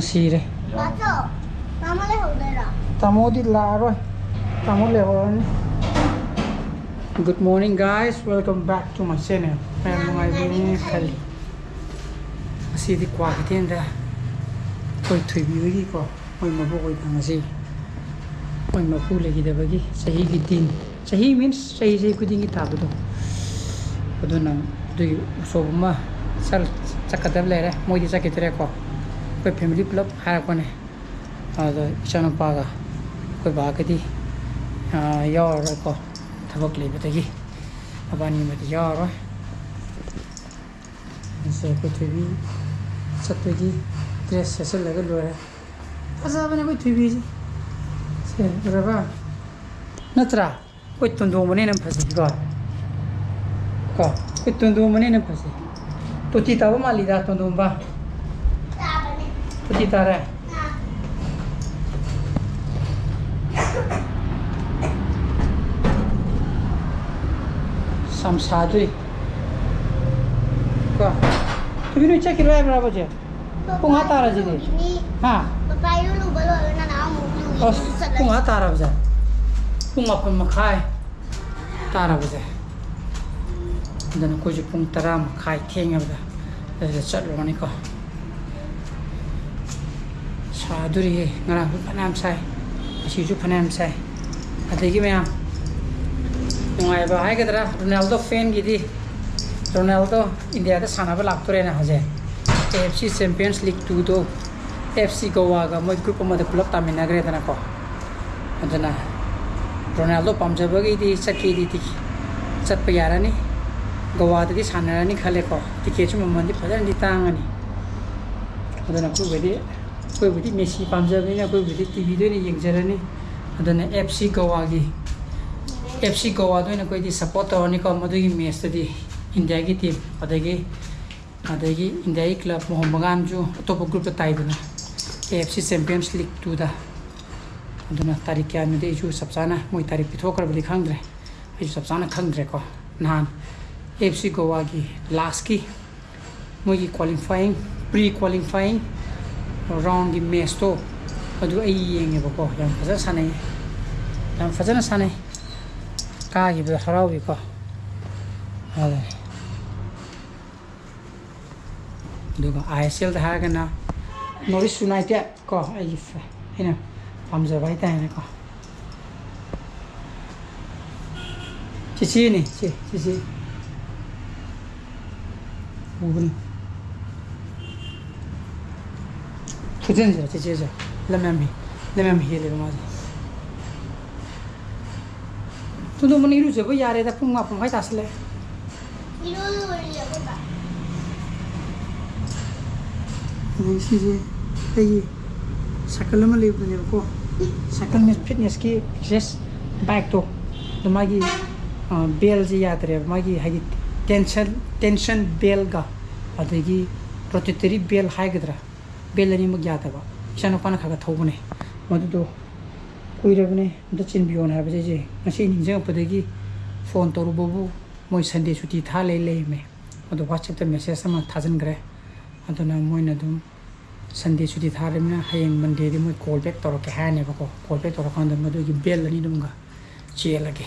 sire. Tamo di laro. Tamo lewan. Good morning guys, welcome back to my channel. I'm Imphal. Asi di Kwakeithel da. Koi thui bi ko. Koi mabu koi thangasi. Koi mabu lagi da bagi. Sahi gi din. Sahi means sahi kuding gi tabudo. Aduna du Ushop ma sal chakadab lere. Moi di chakitre ko. Koi family club hara ko ne. Ado chana paga. Koi ba ka di. Yaw ko. Thawak le batagi abani ma yaw ro so ko tv satagi dress se laga lora asa bane ko tv se raba natra ko tundo mane nam phasi ko tundo mane nam phasi to ti ta ba mali da tundo ba ta bane to ti ta ra Sam sadui. Kau, tu bini cek kira berapa je? Pung hatara je ni. Ha? Papai dulu baru nak amu. Oh, pung hatara je. Pung apa makai? Tara je. Dan aku je pung tara makai tiang apa? Jadi cat lorang ni kau. Sadui, ngara panam saya. Asyik panam saya. Ada gimana? Ngai ba hai kadra Ronaldo fan gidi Ronaldo India ta sana ba lakture na haje AFC Champions League 2 do FC Goa ga moi group ma de club tamina gre dana ko adana Ronaldo pamjaba gi di sakki di sat pa yara ni Goa de sana ni khale ko ticket chu man di phajan di tangani adana ko bedi Messi pamjaba ni ko bedi TV de ni yengjarani adana FC Goa gi FC Goa do na koi di support to ni ko madu gi match di India gi team adagi India gi club Mohamagan ju top group ta tai duna AFC Champions League 2 da aduna tarik kya me de ju sabsana moi tarik pithok kar bali khangdre ai sabsana khangdre ko nan AFC Goa gi last ki moi gi qualifying pre qualifying round gi match to adu ai yenge ba ko yam fazana sanai Kagi berharau iko, ada. Juga ISL dah harga na, Norwich United ko, ini, pamjat baik dah ini ko. Cici ni, cici. Bukan. Hujan je, cici je, lemam hilir macam. Tudo meniru je, boleh yare dah punga pungai tas le. Iru boleh ya bukan? Ini sih, lagi. Chaklen mana lepas ni ko? Chaklen ni fitness ki exercise back to. Demagi bell je ya tere, demagi hagi tension bell ga. Adagi protectory bell high gedra. Bell ni mag ya taba. Siapa nak khaga tahu ni? Madu tu. Koi rabne da chin bion ha baje je ngasi ni jang padagi phone toru bobu moi Sunday chuti tha le me ado WhatsApp ta message sama thajan gre adona moi na dum Sunday chuti tha le na hayeng Monday di moi call back tor ke ha ne ba ko call back tor kan da madu gi bell ni dum ga che lage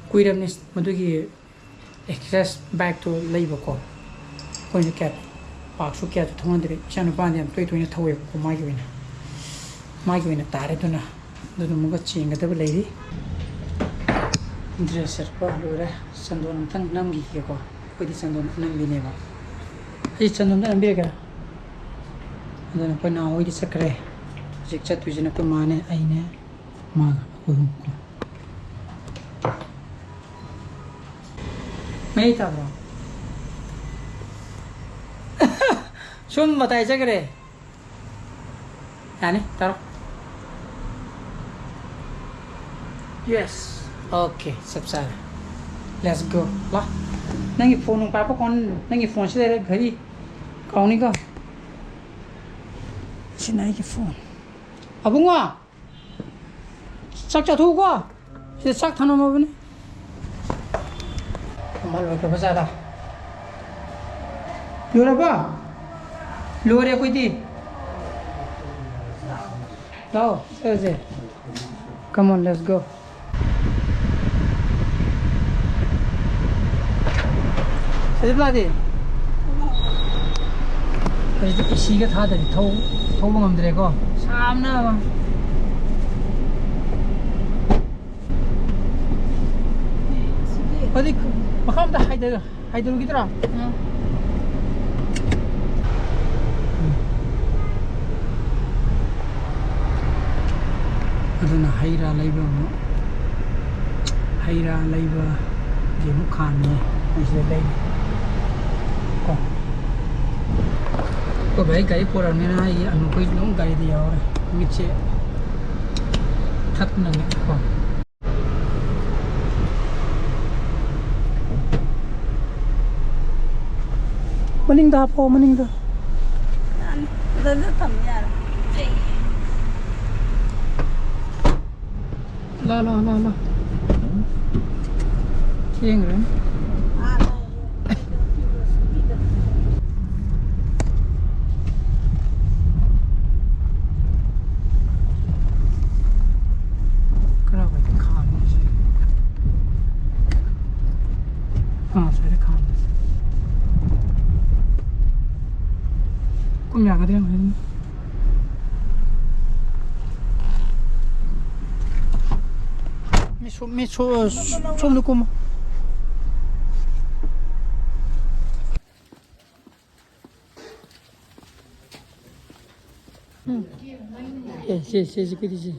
koi rabne madu gi express back to lei ba ko koi ne kat pak su kya thong andre chanu pan yam toi toi na thawe ko mai gi na tare to na Dulu muka cing kata berlari, dresser pa lura sandon tang nam gigi ko, kau di sandon nam bine ba, aje sandon nam bine kara, dulu kau na oi di sakre, jika tujuan aku mana aine, mana aku rumpu, mai tahu bro, cuma batai sakre, ane taruh. Yes. Okay, subscribe. Let's go. Lah. Nangi phone nung papa kon nangi phone se dere ghari. Kau ni ka. Sinai ki phone. Abunga. Sak cha thu ko. Se sak thano ma bane. Mal ba ka basa da. Lora ba? Lora koi di. No, Thursday. Come on, let's go. Is bloody? She get harder. Told them to go. Sam now. But become the hider. Hider get up. Aduna haira labor jemu khani isle lai ko bhai gai poran me na ye anu koi long gai diya aur miche thak na ne ko maning da tham ya la chieng rồi cái nào phải khám gì phải khám cũng nhà cái đấy mà me 좀 넣고 뭐 예, 그러지.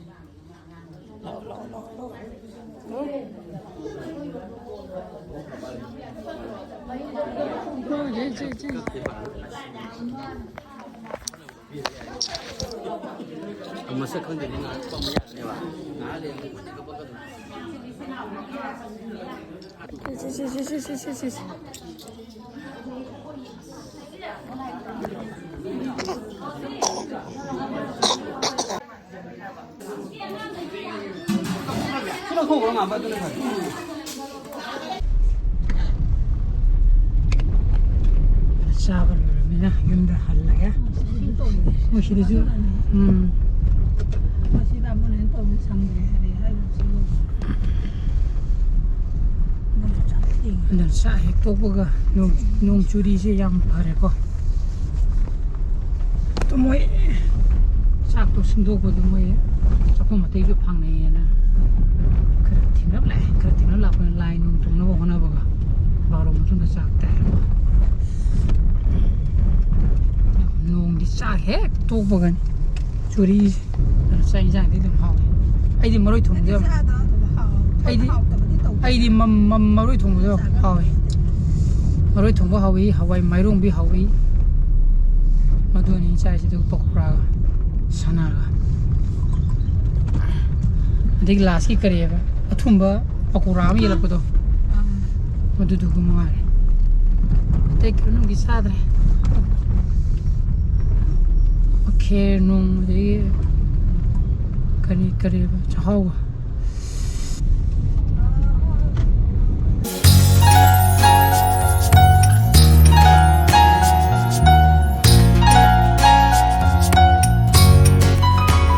mà sẽ không được nghe con mẹ này mà nó liền cái bữa cái nó không có làm vậy tôi phải sao vậy mình à yếm đã hẳn lại á mới chỉ được chứ dan sa hektok baga nung churi se yam phare ko to moi sak to sindok ko to moi chapom mate ju phang nei na kar thinap la pa lai nung tung no hona baga baro mo tung da sak ta nung di sa hektok baga churi sai jang di dum haw ai di maroi thung de ai đi mắm maroi thùng rồi hoi maroi thùng có hoi hawai mairong bi hoi maduni chai situ pakura sana ga dik last ki kariya athumba pakura mi yela ko madu du kumare tek nung gi sadre okay nung de kani kariya chahau